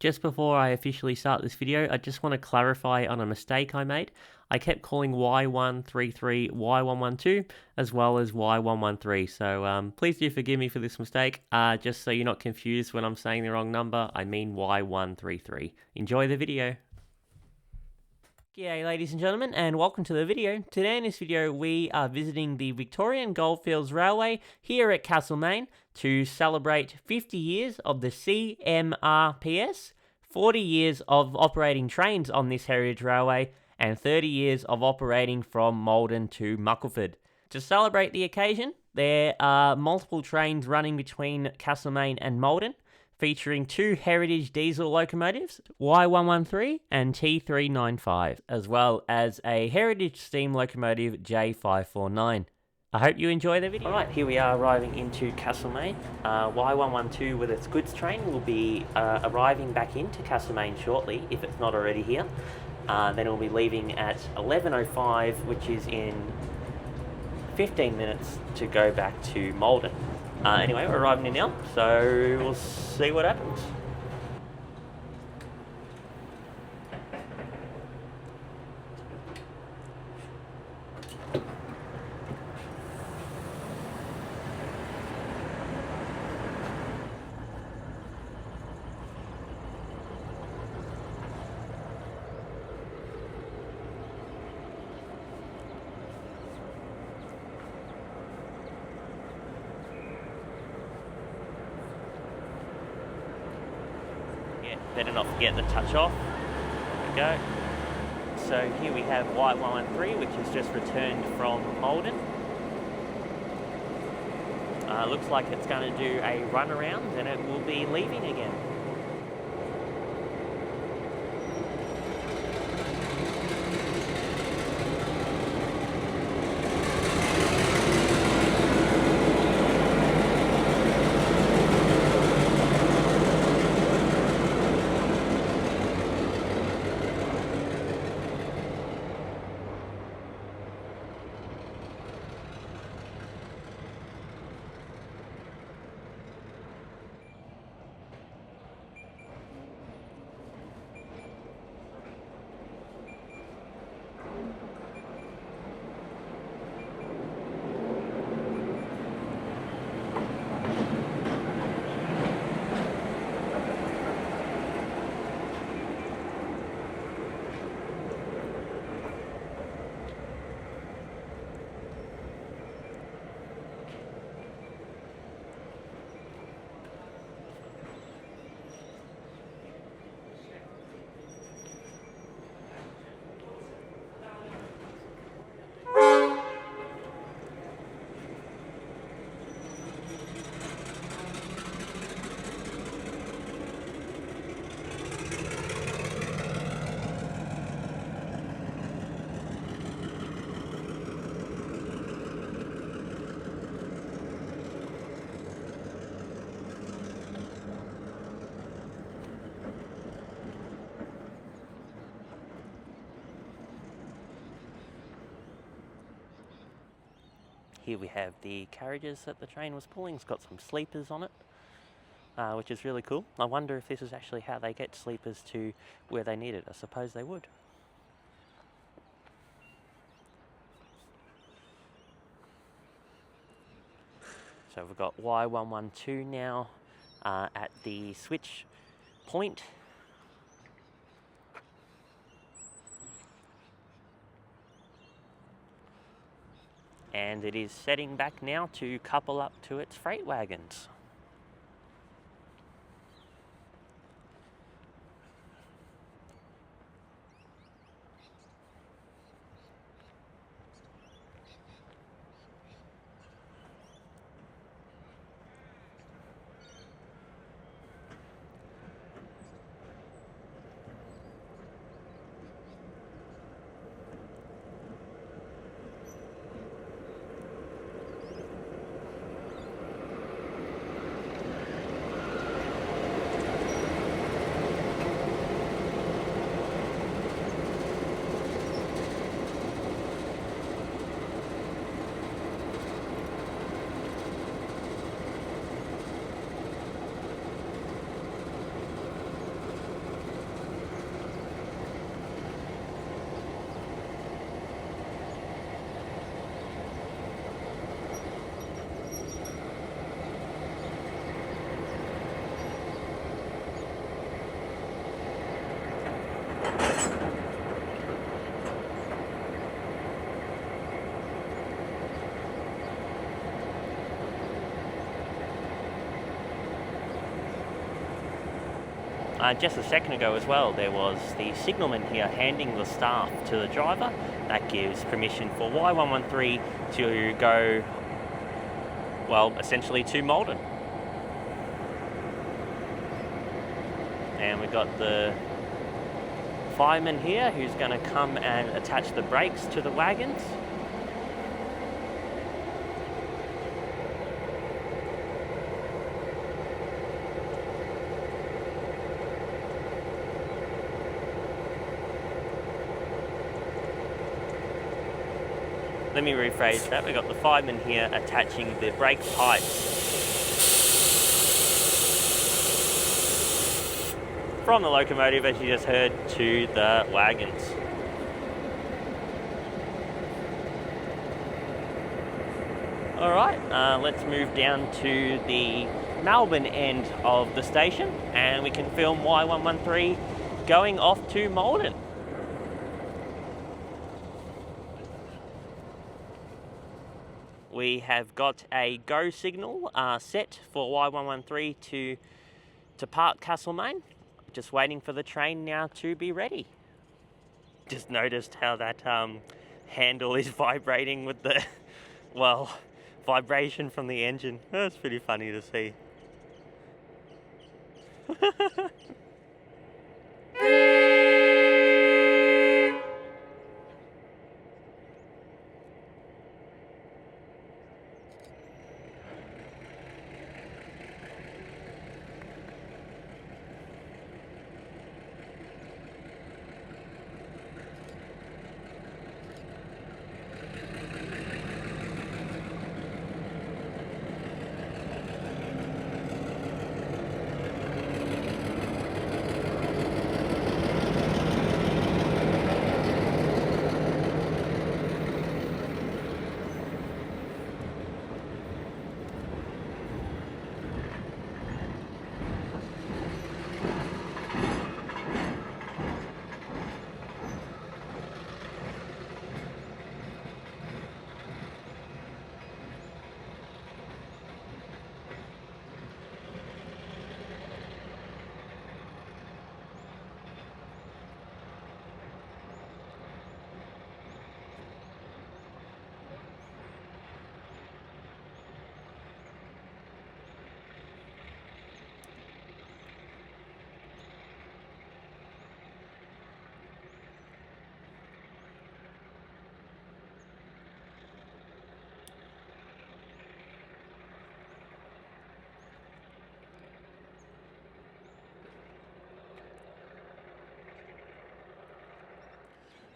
Just before I officially start this video, I just want to clarify on a mistake I made. I kept calling Y133 Y112 as well as Y113, so please do forgive me for this mistake. Just so you're not confused when I'm saying the wrong number, I mean Y133. Enjoy the video. G'day ladies and gentlemen, and welcome to the video. Today in this video we are visiting the Victorian Goldfields Railway here at Castlemaine to celebrate 50 years of the CMRPS, 40 years of operating trains on this heritage railway, and 30 years of operating from Maldon to Muckleford. To celebrate the occasion, there are multiple trains running between Castlemaine and Maldon, featuring two heritage diesel locomotives, Y113 and T395, as well as a heritage steam locomotive J549. I hope you enjoy the video. Alright, here we are arriving into Castlemaine. Y112 with its goods train will be arriving back into Castlemaine shortly, if it's not already here. Then it will be leaving at 11:05, which is in 15 minutes to go back to Maldon. Anyway, we're arriving in now, so we'll see what happens. Better not forget the touch off. There we go. So here we have Y113, which has just returned from Maldon. Looks like it's going to do a run around and it will be leaving again. Here we have the carriages that the train was pulling. It's got some sleepers on it, which is really cool. I wonder if this is actually how they get sleepers to where they need it. I suppose they would. So we've got Y112 now at the switch point. And it is setting back now to couple up to its freight wagons. Just a second ago as well, there was the signalman here handing the staff to the driver. That gives permission for Y113 to go, well, essentially to Malden. And we've got the fireman here who's going to come and attach the brakes to the wagons. Let me rephrase that. We've got the fireman here attaching the brake pipes from the locomotive, as you just heard, to the wagons. Alright, let's move down to the Melbourne end of the station and we can film Y113 going off to Malden. We have got a go signal set for Y113 to depart Castlemaine. Just waiting for the train now to be ready. Just noticed how that handle is vibrating with the, well, vibration from the engine. That's pretty funny to see.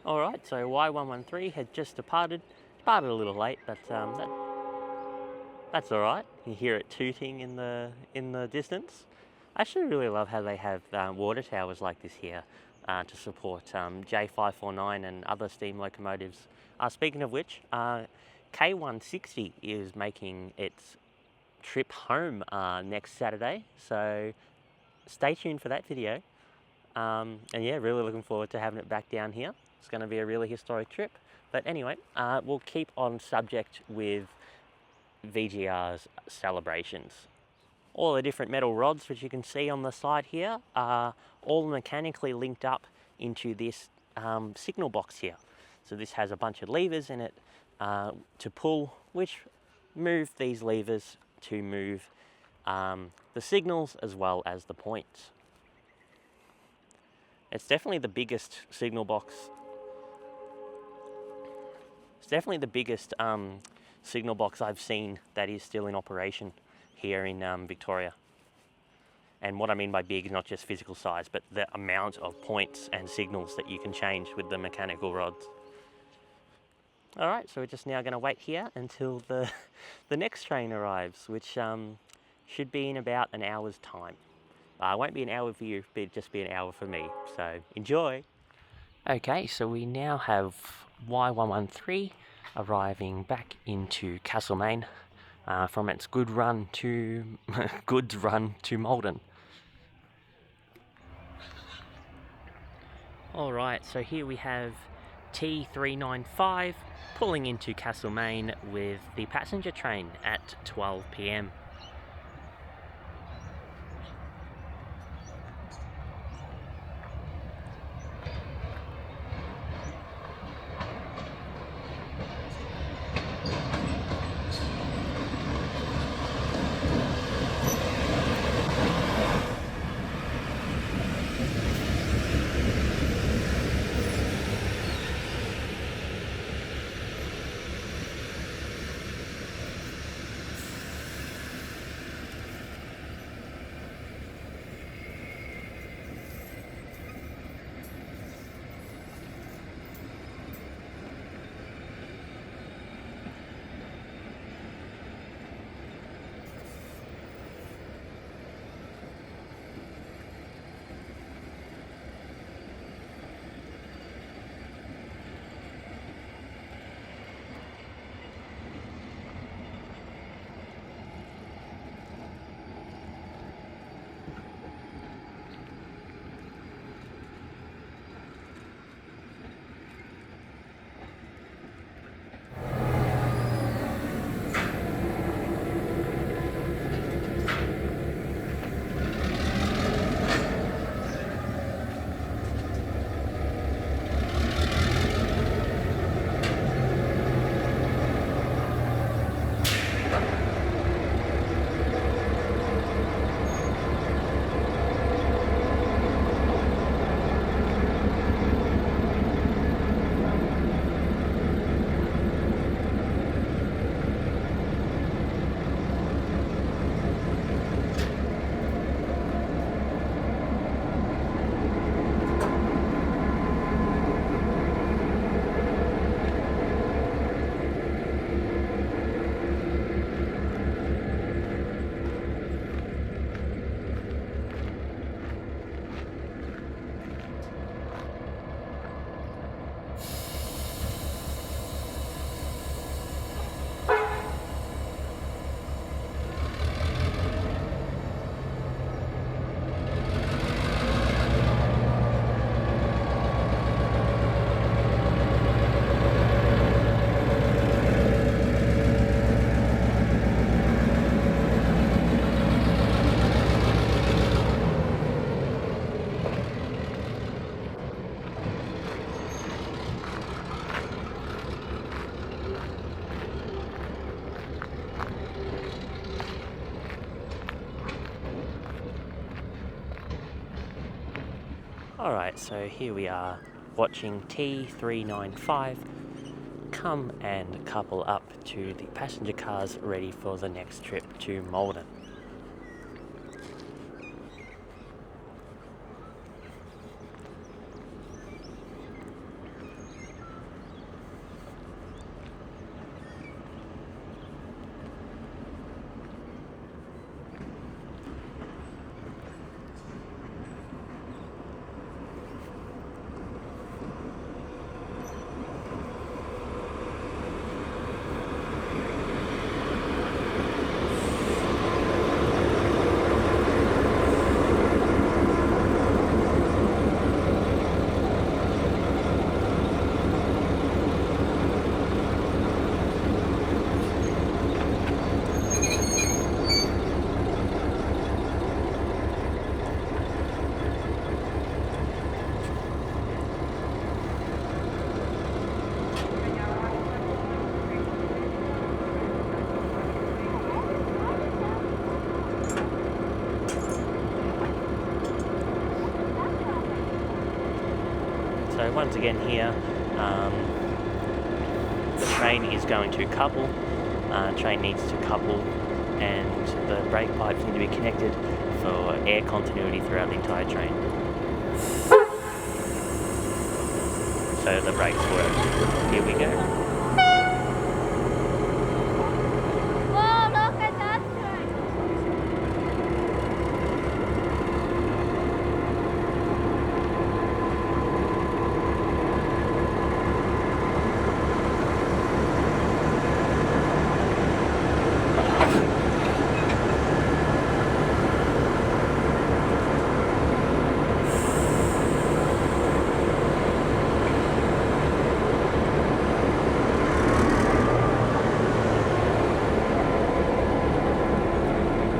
Alright, so Y113 had just departed a little late, but that's alright. You hear it tooting in the distance. I actually really love how they have water towers like this here to support J549 and other steam locomotives. Speaking of which, K160 is making its trip home next Saturday, so stay tuned for that video. And yeah, really looking forward to having it back down here. It's going to be a really historic trip. But anyway, we'll keep on subject with VGR's celebrations. All the different metal rods, which you can see on the side here, are all mechanically linked up into this signal box here. So this has a bunch of levers in it to pull, which move these levers to move the signals as well as the points. It's definitely the biggest signal box. It's definitely the biggest signal box I've seen that is still in operation here in Victoria. And what I mean by big is not just physical size, but the amount of points and signals that you can change with the mechanical rods. All right, so we're just now going to wait here until the next train arrives, which should be in about an hour's time. It won't be an hour for you, but just be an hour for me, so enjoy. Okay, so we now have Y113 arriving back into Castlemaine from its goods run to Malden. Alright, so here we have T395 pulling into Castlemaine with the passenger train at 12 PM. Alright, so here we are watching T395 come and couple up to the passenger cars ready for the next trip to Malden. So once again here, the train is going to couple. Train needs to couple, and the brake pipes need to be connected for air continuity throughout the entire train. So the brakes work. Here we go.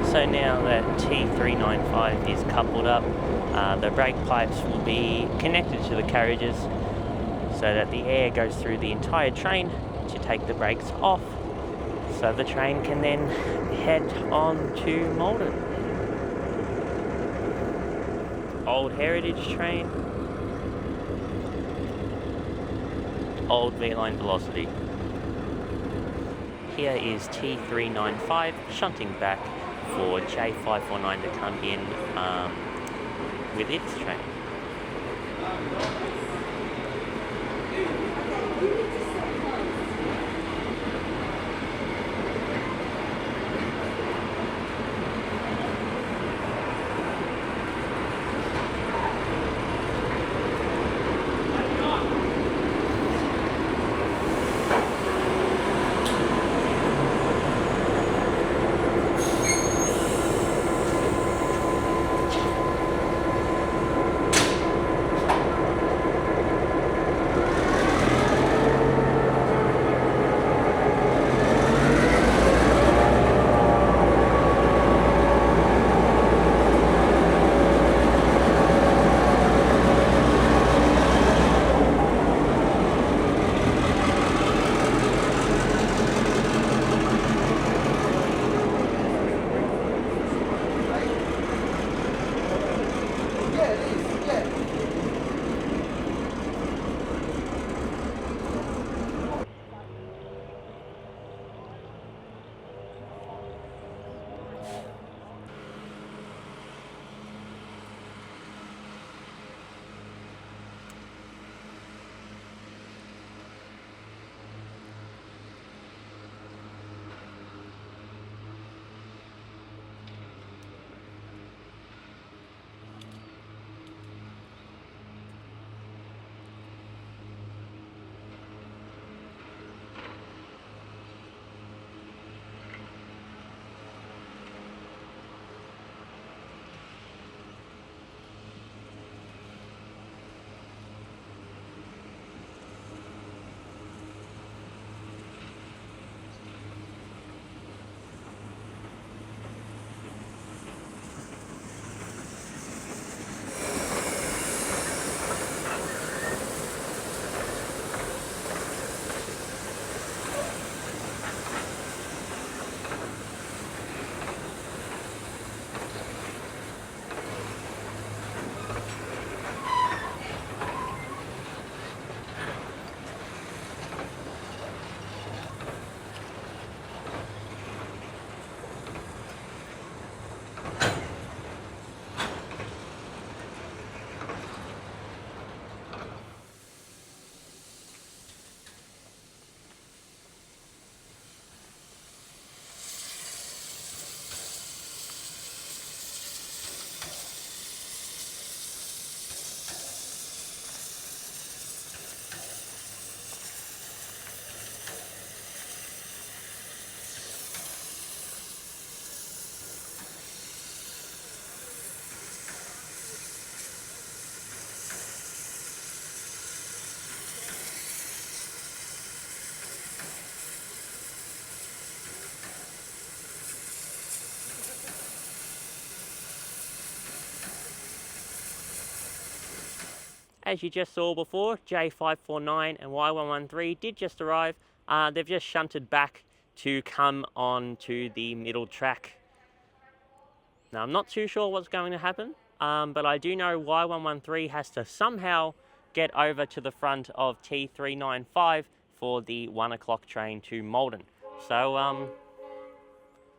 So now that T395 is coupled up, the brake pipes will be connected to the carriages so that the air goes through the entire train to take the brakes off, so the train can then head on to Malden. Old heritage train, old V-line velocity. Here is T395 shunting back for J549 to come in with its train. as you just saw before, J549 and Y113 did just arrive. They've just shunted back to come on to the middle track. Now, I'm not too sure what's going to happen, but I do know Y113 has to somehow get over to the front of T395 for the 1 o'clock train to Malden. So,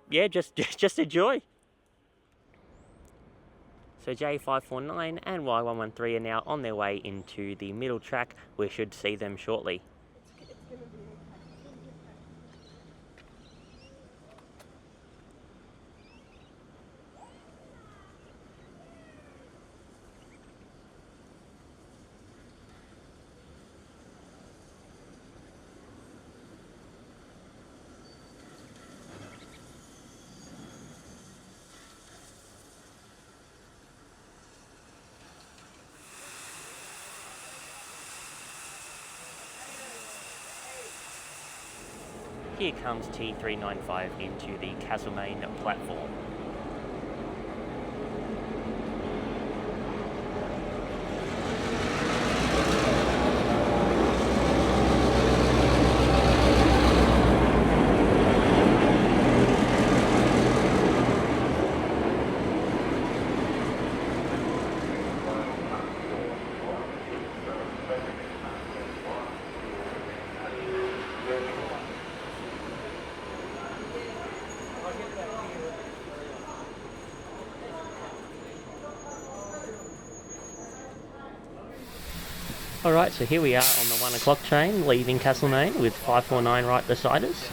yeah, just enjoy. So J549 and Y113 are now on their way into the middle track. We should see them shortly. Here comes T395 into the Castlemaine platform. Alright, so here we are on the 1 o'clock train leaving Castlemaine with 549 right beside us.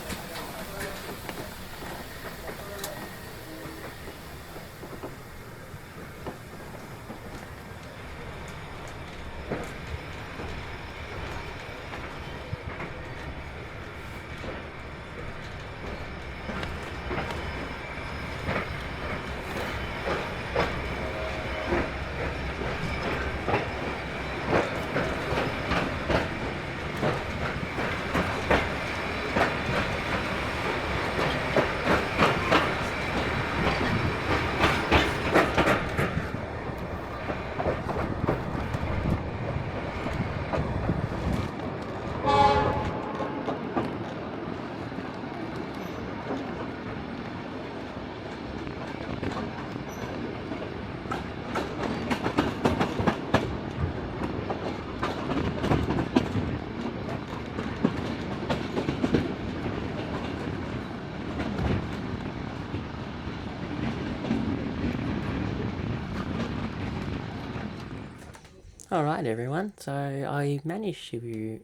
Alright everyone, so I managed to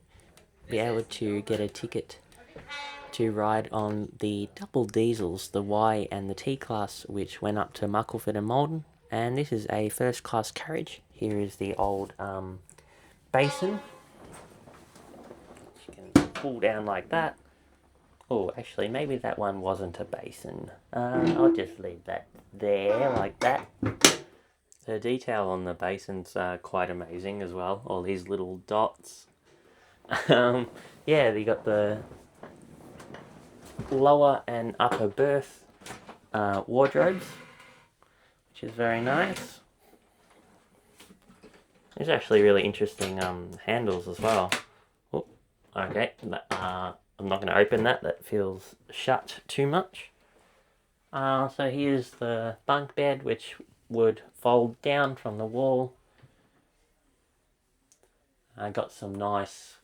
be able to get a ticket to ride on the double diesels, the Y and the T class, which went up to Muckleford and Malden, and this is a first class carriage. Here is the old basin. You can pull down like that. Oh, actually maybe that one wasn't a basin. I'll just leave that there like that. The detail on the basin's quite amazing as well. All these little dots. Yeah, you got the lower and upper berth wardrobes, which is very nice. There's actually really interesting handles as well. Oh, okay, I'm not going to open that. That feels shut too much. So here's the bunk bed, which would fold down from the wall. I got some nice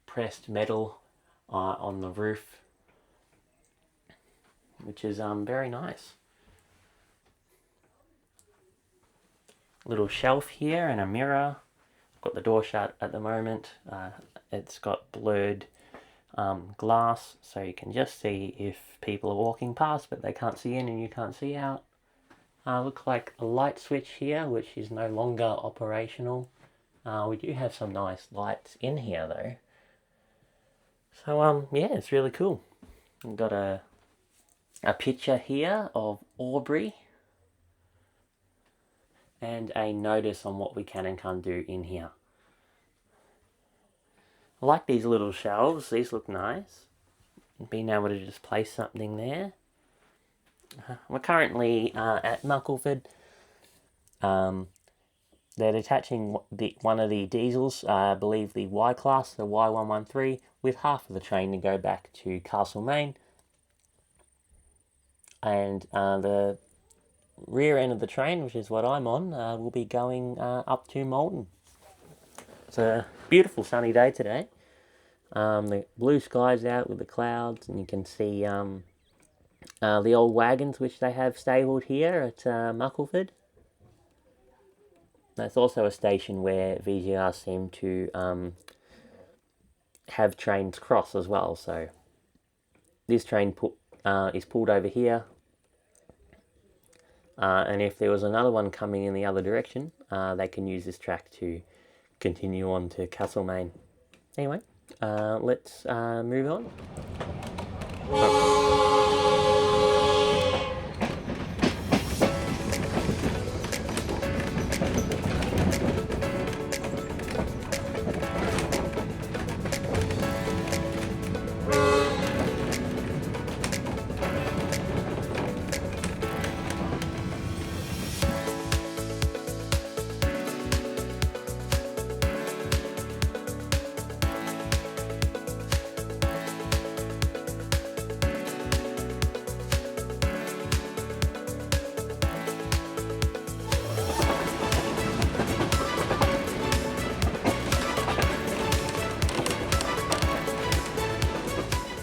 pressed metal on the roof, which is very nice. Little shelf here and a mirror. Got the door shut at the moment. It's got blurred glass, so you can just see if people are walking past, but they can't see in and you can't see out. Looks like a light switch here, which is no longer operational. We do have some nice lights in here though. So yeah, it's really cool. We've got a picture here of Aubrey and a notice on what we can and can't do in here. I like these little shelves. These look nice. Being able to just place something there. We're currently at Muckleford. they're detaching one of the diesels, I believe the Y class, the Y113, with half of the train to go back to Castlemaine, and the rear end of the train, which is what I'm on, will be going up to Malden. It's a beautiful sunny day today. The blue sky's out with the clouds, and you can see the old wagons which they have stabled here at Muckleford. That's also a station where VGR seem to have trains cross as well. So this train is pulled over here, and if there was another one coming in the other direction, they can use this track to continue on to Castlemaine. Anyway, let's move on.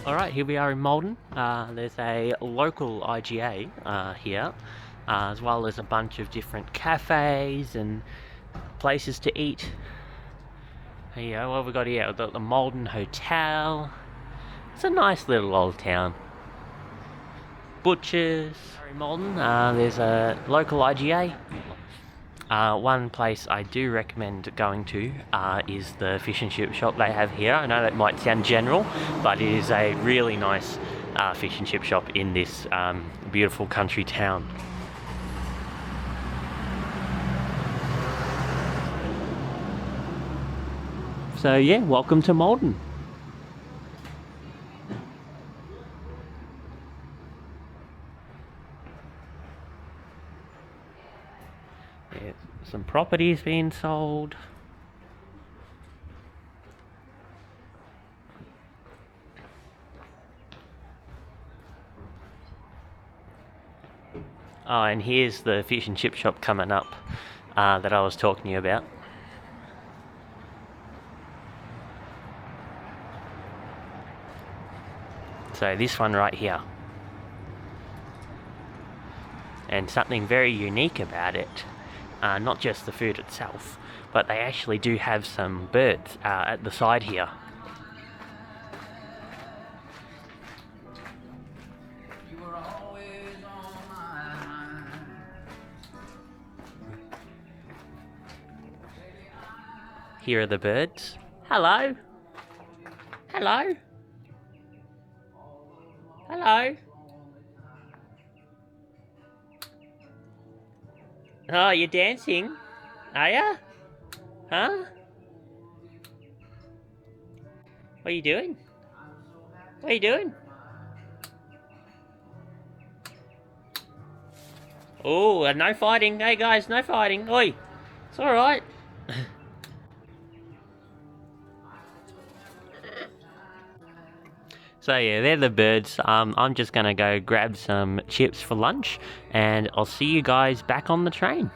Alright, here we are in Malden. There's a local IGA here, as well as a bunch of different cafes and places to eat. Here you go, what have we got here? We've got the Malden Hotel. It's a nice little old town. Butchers. In Malden, there's a local IGA. One place I do recommend going to is the fish and chip shop they have here. I know that might sound general, but it is a really nice fish and chip shop in this beautiful country town. So yeah, welcome to Malden. Yeah, some properties being sold. Oh, and here's the fish and chip shop coming up that I was talking to you about. So this one right here. And something very unique about it, not just the food itself, but they actually do have some birds at the side here. Here are the birds. Hello. Hello. Hello. Oh, you're dancing? Are ya? Huh? What are you doing? What are you doing? Oh, no fighting. Hey guys, no fighting. Oi, it's alright. So yeah, they're the birds. I'm just gonna go grab some chips for lunch, and I'll see you guys back on the train.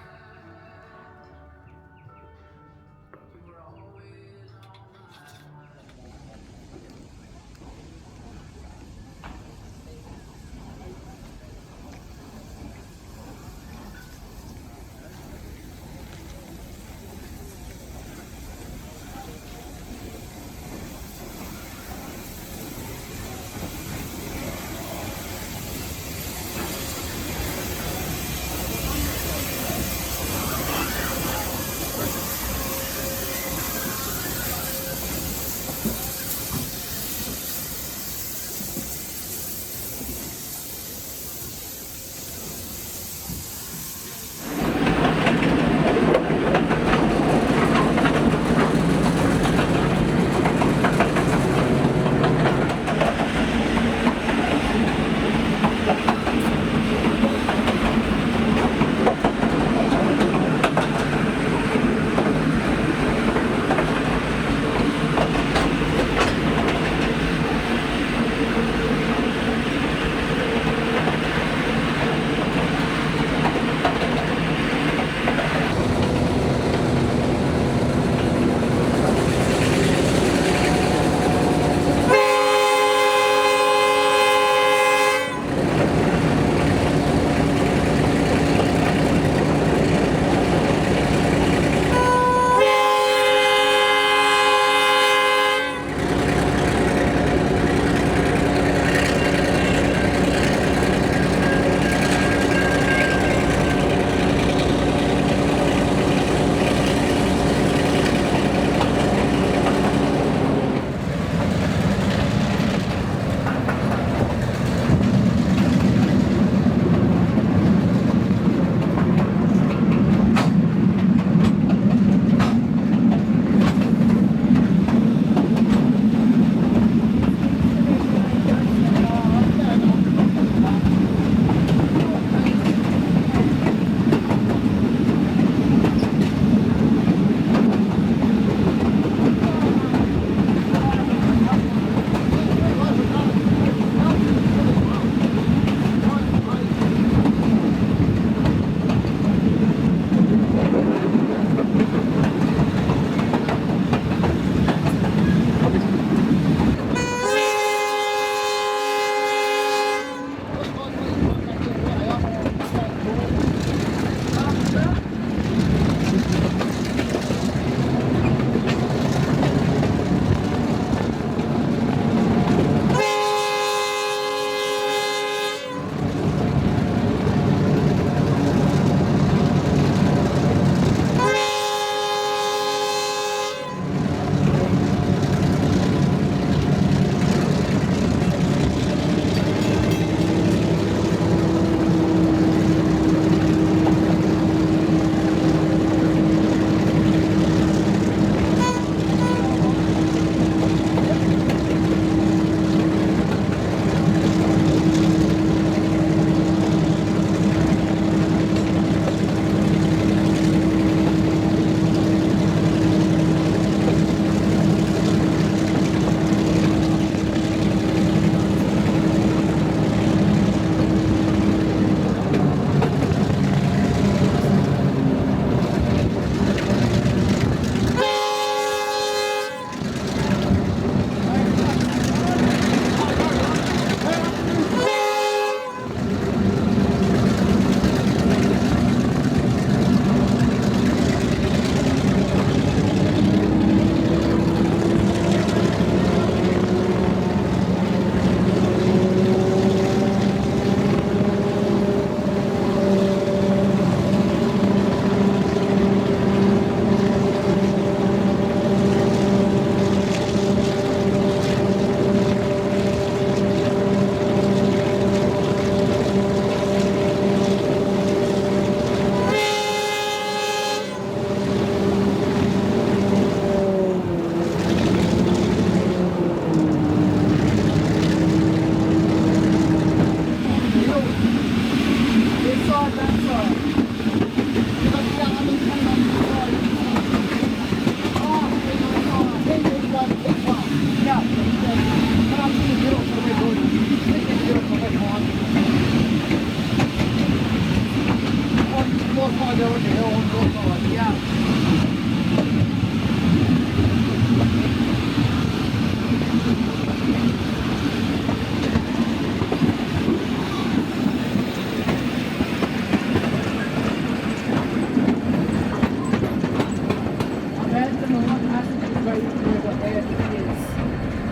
don't know what happened to the road what they had for years.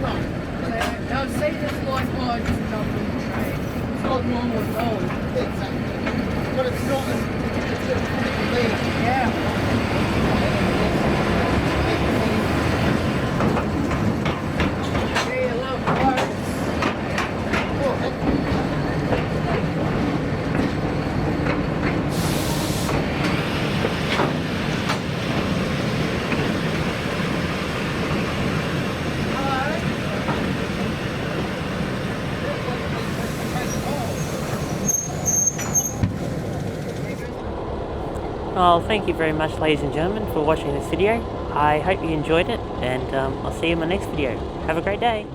Right. They'll say this was more just a double train. It's not normal at all. Exactly. But it's not as it's a clean. Yeah. Well, thank you very much, ladies and gentlemen, for watching this video. I hope you enjoyed it, and I'll see you in my next video. Have a great day.